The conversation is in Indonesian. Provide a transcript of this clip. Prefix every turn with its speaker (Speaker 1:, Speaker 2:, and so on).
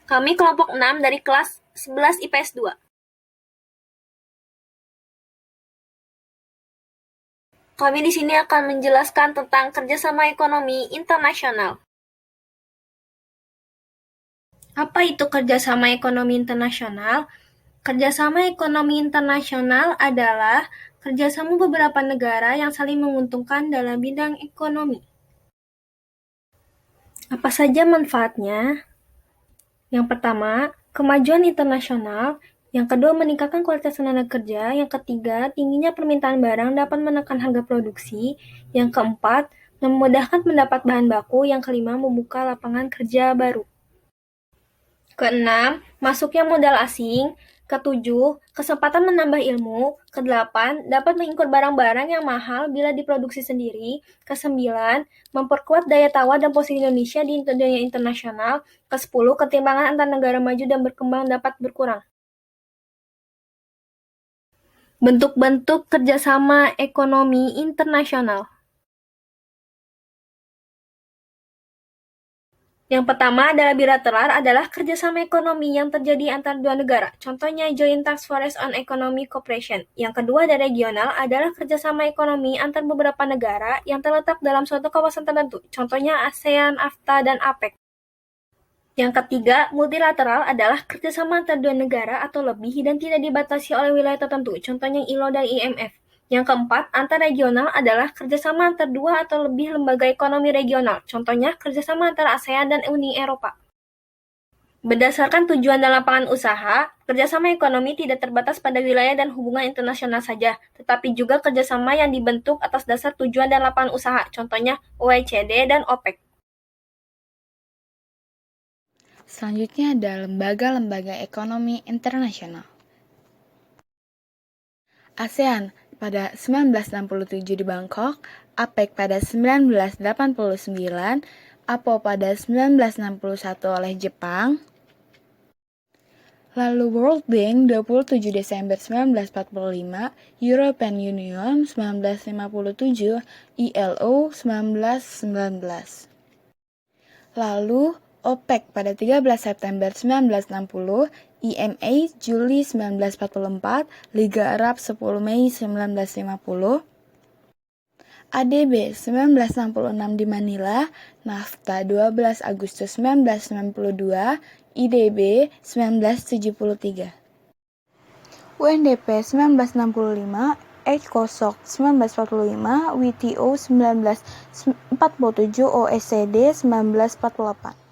Speaker 1: Kami kelompok 6 dari kelas 11 IPS 2. Kami di sini akan menjelaskan tentang kerjasama ekonomi internasional. Apa itu kerjasama ekonomi internasional? Kerjasama ekonomi internasional adalah kerjasama beberapa negara yang saling menguntungkan dalam bidang ekonomi. Apa saja manfaatnya? Yang pertama, kemajuan internasional. Yang kedua, meningkatkan kualitas tenaga kerja. Yang ketiga, tingginya permintaan barang dapat menekan harga produksi. Yang keempat, memudahkan mendapat bahan baku. Yang kelima, membuka lapangan kerja baru. Keenam, masuknya modal asing. Ketujuh, kesempatan menambah ilmu. Kedelapan, dapat mengimpor barang-barang yang mahal bila diproduksi sendiri. Kesembilan, memperkuat daya tawar dan posisi Indonesia di dunia internasional. Kesepuluh, ketimpangan antar negara maju dan berkembang dapat berkurang. Bentuk-bentuk kerjasama ekonomi internasional. Yang pertama adalah bilateral, adalah kerjasama ekonomi yang terjadi antara dua negara. Contohnya Joint Task Force on Economic Cooperation. Yang kedua ada regional, adalah kerjasama ekonomi antar beberapa negara yang terletak dalam suatu kawasan tertentu. Contohnya ASEAN, AFTA, dan APEC. Yang ketiga, multilateral adalah kerjasama antar dua negara atau lebih dan tidak dibatasi oleh wilayah tertentu. Contohnya ILO dan IMF. Yang keempat, antar-regional adalah kerjasama antar dua atau lebih lembaga ekonomi regional. Contohnya, kerjasama antara ASEAN dan Uni Eropa. Berdasarkan tujuan dan lapangan usaha, kerjasama ekonomi tidak terbatas pada wilayah dan hubungan internasional saja, tetapi juga kerjasama yang dibentuk atas dasar tujuan dan lapangan usaha. Contohnya, OECD dan OPEC.
Speaker 2: Selanjutnya ada lembaga-lembaga ekonomi internasional. ASEAN pada 1967 di Bangkok, APEC pada 1989, APO pada 1961 oleh Jepang, lalu World Bank 27 Desember 1945, European Union 1957, ILO 1919. Lalu OPEC pada 13 September 1960, IMA Juli 1944, Liga Arab 10 Mei 1950, ADB 1966 di Manila, NAFTA 12 Agustus 1992, IDB 1973, UNDP 1965, ECOSOC 1945, WTO 1947, OECD 1948.